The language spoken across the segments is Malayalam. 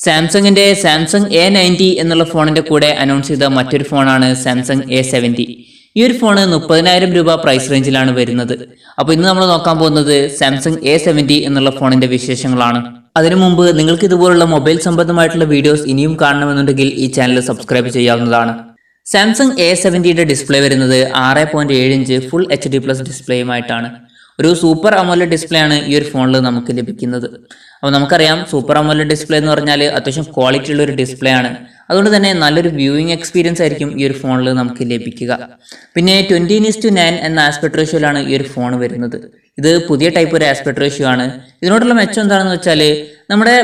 സാംസങ്ങിന്റെ സാംസങ് A90 എന്നുള്ള ഫോണിന്റെ കൂടെ അനൗൺസ് ചെയ്ത മറ്റൊരു ഫോണാണ് സാംസങ് A70. ഈ ഒരു ഫോണ് 30,000 രൂപ പ്രൈസ് റേഞ്ചിലാണ് വരുന്നത്. അപ്പോൾ ഇന്ന് നമ്മൾ നോക്കാൻ പോകുന്നത് സാംസങ് A70 എന്നുള്ള ഫോണിന്റെ വിശേഷങ്ങളാണ്. അതിനു മുമ്പ് നിങ്ങൾക്ക് ഇതുപോലുള്ള മൊബൈൽ സംബന്ധമായിട്ടുള്ള വീഡിയോസ് ഇനിയും കാണണമെന്നുണ്ടെങ്കിൽ ഈ ചാനൽ സബ്സ്ക്രൈബ് ചെയ്യാവുന്നതാണ്. സാംസങ് A70യുടെ ഡിസ്പ്ലേ വരുന്നത് 6.7 ഇഞ്ച് ഫുൾ HD+ ഡിസ്പ്ലേയുമായിട്ടാണ്. ഒരു സൂപ്പർ അമോലെഡ് ഡിസ്പ്ലേ ആണ് ഈ ഒരു ഫോണിൽ നമുക്ക് ലഭിക്കുന്നത്. അപ്പോൾ നമുക്കറിയാം സൂപ്പർ അമോലെഡ് ഡിസ്പ്ലേ എന്ന് പറഞ്ഞാൽ അത്യാവശ്യം ക്വാളിറ്റി ഉള്ള ഒരു ഡിസ്പ്ലേ ആണ്. അതുകൊണ്ട് തന്നെ നല്ലൊരു വ്യൂയിങ് എക്സ്പീരിയൻസ് ആയിരിക്കും ഈ ഒരു ഫോണിൽ നമുക്ക് ലഭിക്കുക. പിന്നെ 20:9 എന്ന ആസ്പെക്ട് റേഷ്യോയിലാണ് ഈ ഒരു ഫോൺ വരുന്നത്. ഇത് പുതിയ ടൈപ്പ് ഒരു ആസ്പെക്ട് റേഷ്യോ ആണ്. ഇതിനോടുള്ള മെച്ചം എന്താണെന്ന് വെച്ചാൽ നമ്മുടെ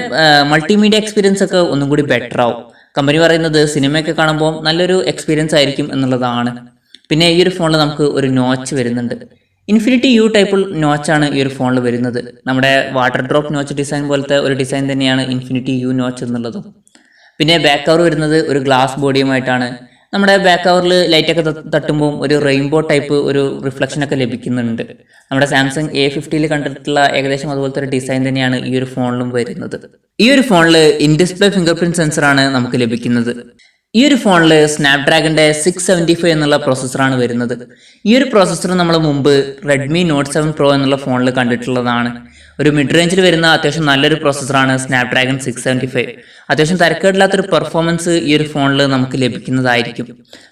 മൾട്ടിമീഡിയ എക്സ്പീരിയൻസ് ഒക്കെ ഒന്നും കൂടി ബെറ്റർ ആവും. കമ്പനി പറയുന്നത് സിനിമയൊക്കെ കാണുമ്പോൾ നല്ലൊരു എക്സ്പീരിയൻസ് ആയിരിക്കും എന്നുള്ളതാണ്. പിന്നെ ഈ ഒരു ഫോണിൽ നമുക്ക് ഒരു നോച്ച് വരുന്നുണ്ട്. ഇൻഫിനിറ്റി യു ടൈപ്പ് നോച്ചാണ് ഈ ഒരു ഫോണിൽ വരുന്നത്. നമ്മുടെ വാട്ടർ ഡ്രോപ്പ് നോച്ച് ഡിസൈൻ പോലത്തെ ഒരു ഡിസൈൻ തന്നെയാണ് ഇൻഫിനിറ്റി യു നോച്ച് എന്നുള്ളതും. പിന്നെ ബാക്ക് കവർ വരുന്നത് ഒരു ഗ്ലാസ് ബോഡിയുമായിട്ടാണ്. നമ്മുടെ ബാക്ക് കവറിൽ ലൈറ്റൊക്കെ തട്ടുമ്പോൾ ഒരു റെയിൻബോ ടൈപ്പ് ഒരു റിഫ്ലക്ഷൻ ഒക്കെ ലഭിക്കുന്നുണ്ട്. നമ്മുടെ സാംസങ് A50 കണ്ടിട്ടുള്ള ഏകദേശം അതുപോലത്തെ ഒരു ഡിസൈൻ തന്നെയാണ് ഈ ഒരു ഫോണിലും വരുന്നത്. ഈ ഒരു ഫോണിൽ ഇൻ ഡിസ്പ്ലേ ഫിംഗർ പ്രിന്റ് സെൻസറാണ് നമുക്ക് ലഭിക്കുന്നത്. ഈ ഒരു ഫോണിൽ സ്നാപ്ഡ്രാഗന്റെ 675 എന്നുള്ള പ്രോസസ്സറാണ് വരുന്നത്. ഈ ഒരു പ്രോസസ്സർ നമ്മൾ മുമ്പ് റെഡ്മി നോട്ട് 7 Pro എന്നുള്ള ഫോണിൽ കണ്ടിട്ടുള്ളതാണ്. ഒരു മിഡ് റേഞ്ചിൽ വരുന്ന അത്യാവശ്യം നല്ലൊരു പ്രോസസ്സറാണ് സ്നാപ്ഡ്രാഗൺ 675. അത്യാവശ്യം തരക്കേടില്ലാത്തൊരു പെർഫോമൻസ് ഈ ഒരു ഫോണിൽ നമുക്ക് ലഭിക്കുന്നതായിരിക്കും.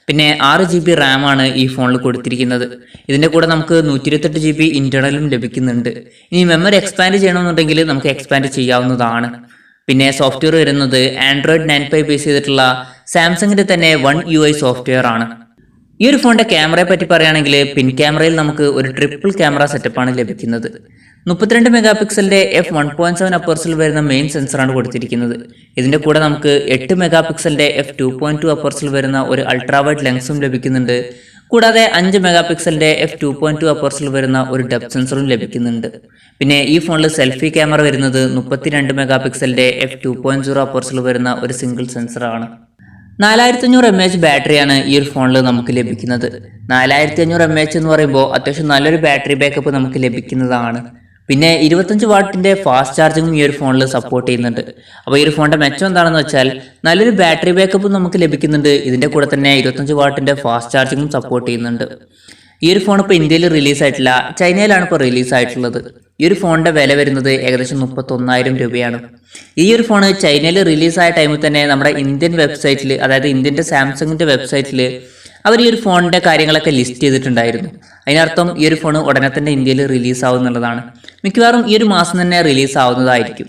പിന്നെ 6 GB RAM ആണ് ഈ ഫോണിൽ കൊടുത്തിരിക്കുന്നത്. ഇതിൻ്റെ കൂടെ നമുക്ക് 128 GB ഇന്റർണലും ലഭിക്കുന്നുണ്ട്. ഇനി മെമ്മറി എക്സ്പാൻഡ് ചെയ്യണമെന്നുണ്ടെങ്കിൽ നമുക്ക് എക്സ്പാൻഡ് ചെയ്യാവുന്നതാണ്. പിന്നെ സോഫ്റ്റ്വെയർ വരുന്നത് ആൻഡ്രോയിഡ് 9 ബേസ് ചെയ്തിട്ടുള്ള സാംസങ്ങിന്റെ തന്നെ One UI സോഫ്റ്റ്വെയർ ആണ്. ഈ ഒരു ഫോണിന്റെ ക്യാമറയെ പറ്റി പറയുകയാണെങ്കിൽ പിൻ ക്യാമറയിൽ നമുക്ക് ഒരു ട്രിപ്പിൾ ക്യാമറ സെറ്റപ്പാണ് ലഭിക്കുന്നത്. 32 മെഗാ പിക്സലിന്റെ f1.7 അപ്പേഴ്സിൽ വരുന്ന മെയിൻ സെൻസറാണ് കൊടുത്തിരിക്കുന്നത്. ഇതിന്റെ കൂടെ നമുക്ക് 8 മെഗാ പിക്സലിന്റെ f2.2 അപ്പേഴ്സിൽ വരുന്ന ഒരു അൾട്രാ വൈഡ് ലെൻസും ലഭിക്കുന്നുണ്ട്. കൂടാതെ 5 മെഗാ പിക്സലിന്റെ f2.2 അപ്പേഴ്സിൽ വരുന്ന ഒരു ഡെപ്ത് സെൻസറും ലഭിക്കുന്നുണ്ട്. പിന്നെ ഈ ഫോണിൽ സെൽഫി ക്യാമറ വരുന്നത് 32 മെഗാ പിക്സലിന്റെ f2.0 അപ്പേഴ്സിൽ വരുന്ന ഒരു സിംഗിൾ സെൻസറാണ്. 4500 mAh ബാറ്ററിയാണ് ഈ ഒരു ഫോണിൽ നമുക്ക് ലഭിക്കുന്നത്. 4500 mAh എന്ന് പറയുമ്പോൾ അത്യാവശ്യം നല്ലൊരു ബാറ്ററി ബാക്കപ്പ് നമുക്ക് ലഭിക്കുന്നതാണ്. പിന്നെ 25 വാട്ടിന്റെ ഫാസ്റ്റ് ചാർജിങ്ങും ഈ ഒരു ഫോണിൽ സപ്പോർട്ട് ചെയ്യുന്നുണ്ട്. അപ്പോൾ ഈ ഒരു ഫോണിന്റെ മെച്ചം എന്താണെന്ന് വെച്ചാൽ നല്ലൊരു ബാറ്ററി ബാക്കപ്പും നമുക്ക് ലഭിക്കുന്നുണ്ട്. ഇതിന്റെ കൂടെ തന്നെ 25 വാട്ടിന്റെ ഫാസ്റ്റ് ചാർജിങ്ങും സപ്പോർട്ട് ചെയ്യുന്നുണ്ട്. ഈ ഒരു ഫോൺ ഇപ്പോൾ ഇന്ത്യയിൽ റിലീസായിട്ടില്ല, ചൈനയിലാണ് ഇപ്പോൾ റിലീസായിട്ടുള്ളത്. ഈ ഒരു ഫോണിന്റെ വില വരുന്നത് ഏകദേശം 31,000 രൂപയാണ്. ഈ ഒരു ഫോൺ ചൈനയിൽ റിലീസായ ടൈമിൽ തന്നെ നമ്മുടെ ഇന്ത്യൻ വെബ്സൈറ്റിൽ, അതായത് ഇന്ത്യൻ്റെ സാംസങ്ങിന്റെ വെബ്സൈറ്റിൽ അവർ ഈ ഒരു ഫോണിന്റെ കാര്യങ്ങളൊക്കെ ലിസ്റ്റ് ചെയ്തിട്ടുണ്ടായിരുന്നു. അതിനർത്ഥം ഈ ഒരു ഫോൺ ഉടനെ തന്നെ ഇന്ത്യയിൽ റിലീസ് ആവുന്നുള്ളതാണ്. മിക്കവാറും ഈ ഒരു മാസം തന്നെ റിലീസ് ആവുന്നതായിരിക്കും.